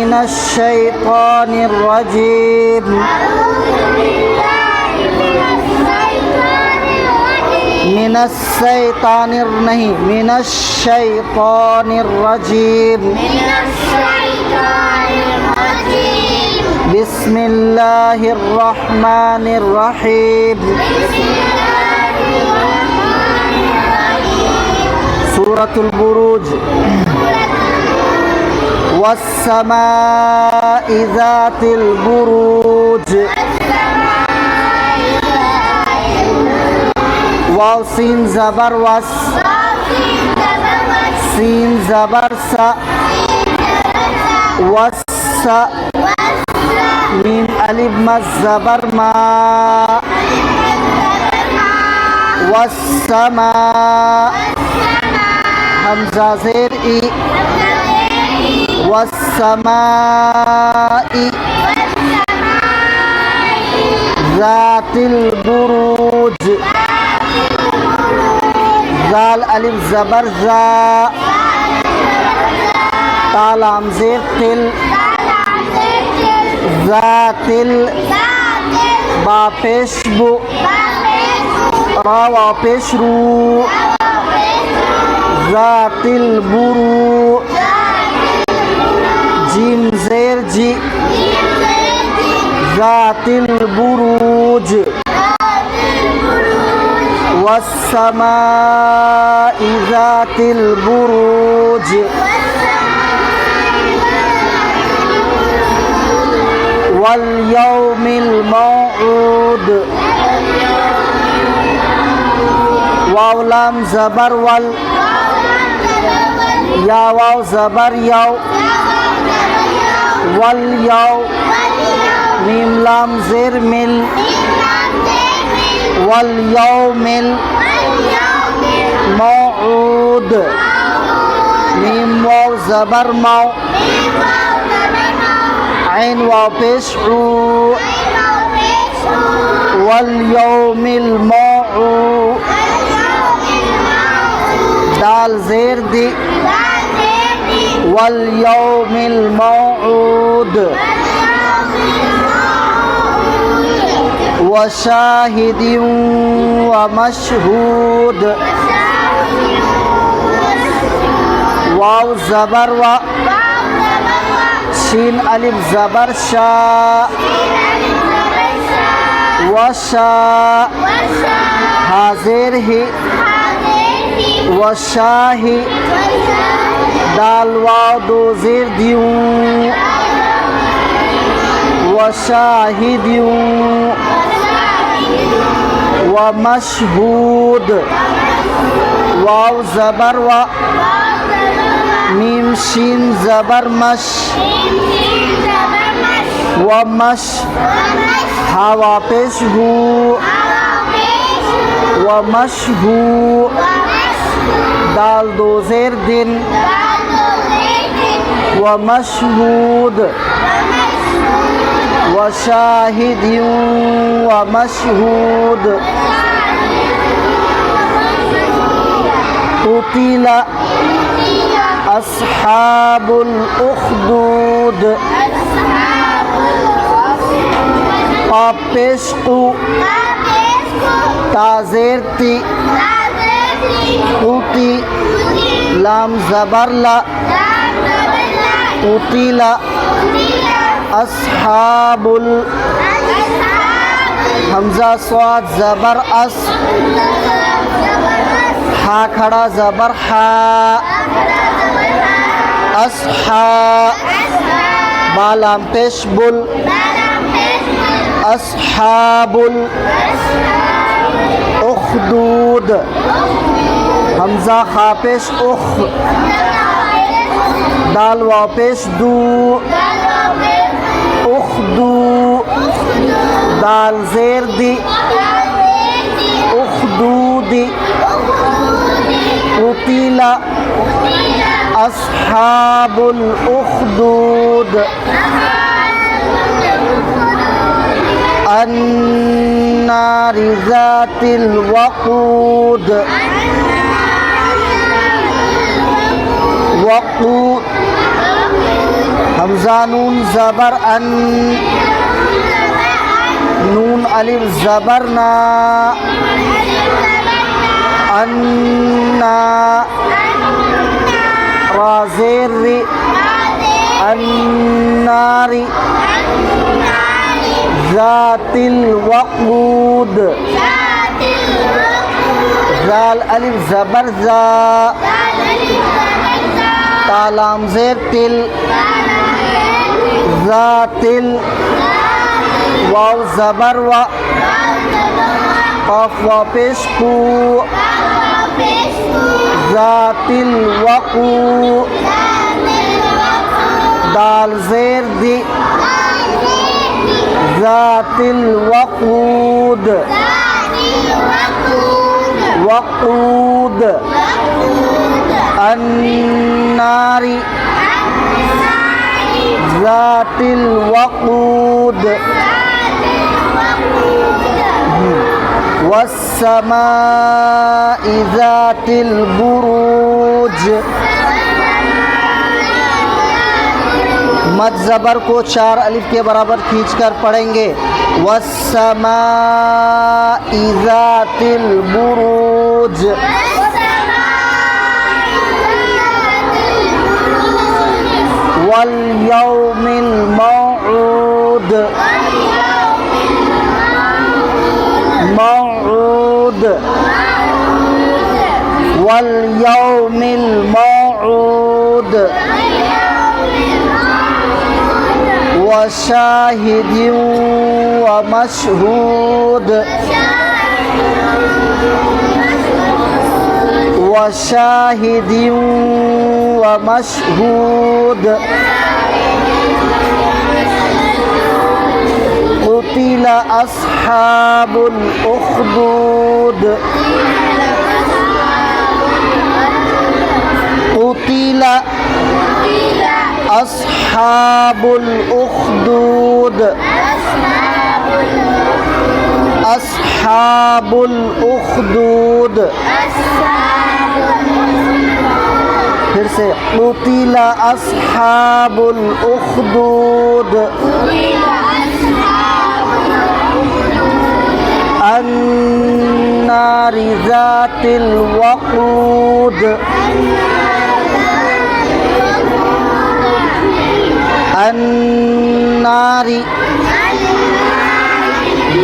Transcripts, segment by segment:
من الشيطان الرجيم من الشيطان नहीं من الشيطان الرجيم بسم الله الرحمن الرحيم سورة البروج والسماء ذات البروج واو سين زبر وس سين زبر سا وس ميم ألف مد زبر ما والسماء همزة زير إي والسماء ذات البروج زال ألف زبر زا تال همزة تل ذات با پیش بو را و پیش رو ذات البرو جیم زیر جی ذات البروج والسماء ذات البروج واليوم الموعود واو لام زبر وال يا واو زبر يو واليو ميم لام زر مل واليوم الموعود ميم واو زبر مو عين واو پیش عو واليوم الموعود دال زير دي واليوم الموعود وشاهد ومشهود واو زبر و شين ألف زبر شا وشا حاضر هي وشاهي دال واو دو زير ديو وشاهد ومشهود واو زبر و ميم شين زبر مش ومش هوا پیش هو ومشهو دال دو زير دين ومشهود وشاهد ومشهود قتل أصحاب الأخدود قابشقو تازيرتي قوتي لام زبر لا قتل أصحاب همزة صاد زبر أس حا کھڑا زبر حا أصحاب بالام پیش بل أصحاب الأخدود همزة خا پیش أخ دال واو پیش دو أخدو دال زير دي أخدودي قتل أصحاب الأخدود النار ذات الوقود हमजा नून ज़बर अन, नून अलिफ ज़बर ना, अन्ना, रा ज़ेर रि, अन्नारी, ज़ातिल वक़ूद, ज़ाल अलिफ ज़बर ज़ा, ता लाम ज़ेर तिल, ज़ातिल, वाव ज़बर व, क़ाफ व पेश कू, ज़ातिल वक़ू, दाल ज़ेर दी, ज़ातिल वक़ूद, वक़ूद, अन्नारी, ज़ातिल वक़ूद, वस्समाइ ज़ातिल बुरूज। मद ज़बर को 4 अलिफ के बराबर खींचकर पढ़ेंगे। वस्समाइ ज़ातिल बुरूज, वल यौमिल मौऊद, मौऊद, वल यौमिल मौऊद, व शाहिदिन व मशहूद, व शाहिदिन व मशहूद, क़ुतिल अस्हाबुल उख़्दूद, क़ुतिल अस्हाबुल उख़्दूद, अस्हाबुल उख़्दूद। फिर से क़ुतिल अस्हाबुल उख़्दूद, अन्नारि ज़ातिल वक़ूद, अन्नारि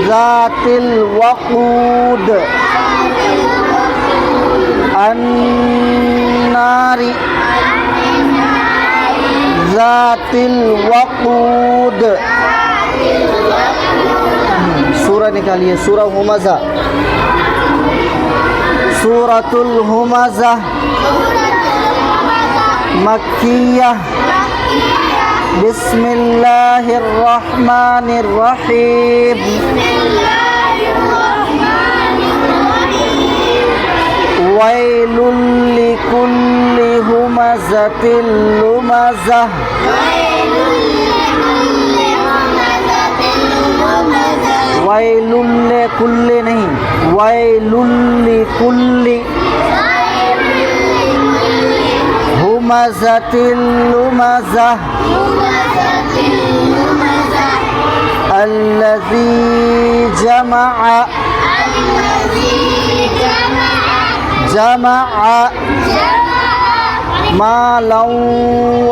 ज़ातिल वक़ूद, अन्नारि ज़ातिल वक़ूद। सूरा निकालिए, सूरा हुमज़ा, सूरतुल हुमज़ा मक्किया। बिस्मिल्लाहिर रहमानिर रहीम। वैलुल लिकुल्लि हुमज़तिल लुमज़ah, वैलुल लिकुल्लि नहीं, वैलुल लिकुल्लि हुमज़तिल लुमज़ah, अल्लज़ी जमअ मालन व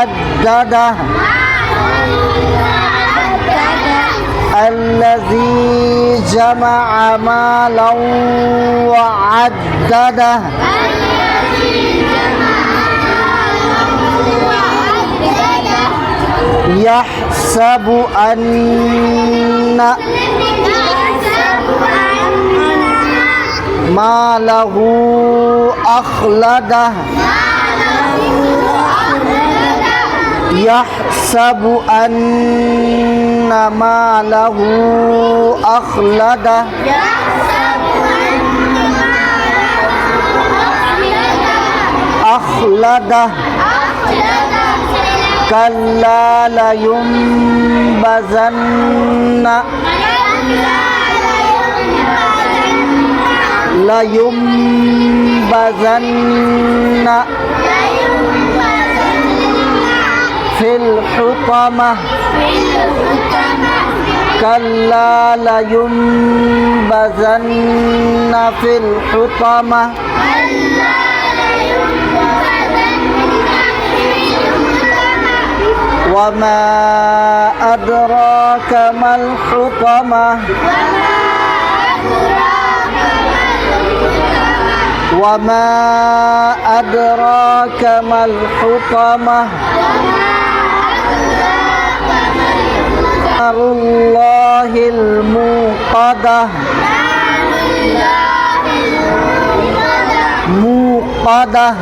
अद्ददह, अल्लज़ी जमअ मालन व अद्ददह, यहसबु अन्न मालहू अख़लदह, यहसबु अन्न मालहू अख़लदह, अख़लदह, कल्ला लयुंबज़न्न, लयुंबज़न्न في الحطمة كلا لينبذن في الحطمة وما أدراك ما الحطمة وما أدراك ما الحطمة نار الله الموقدة موقدة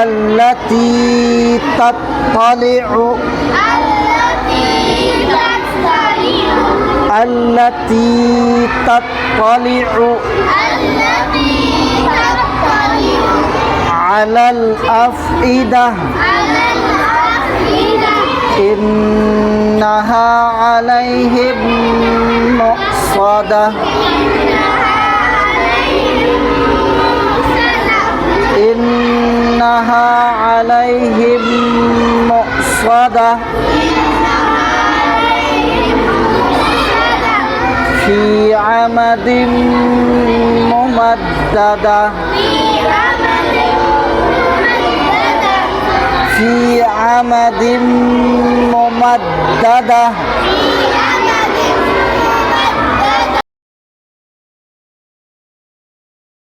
التي تطلع على الأفئدة إنها عليهم مؤصدة إنها عليهم مؤصدة في عمد ممددة في عمد ممددة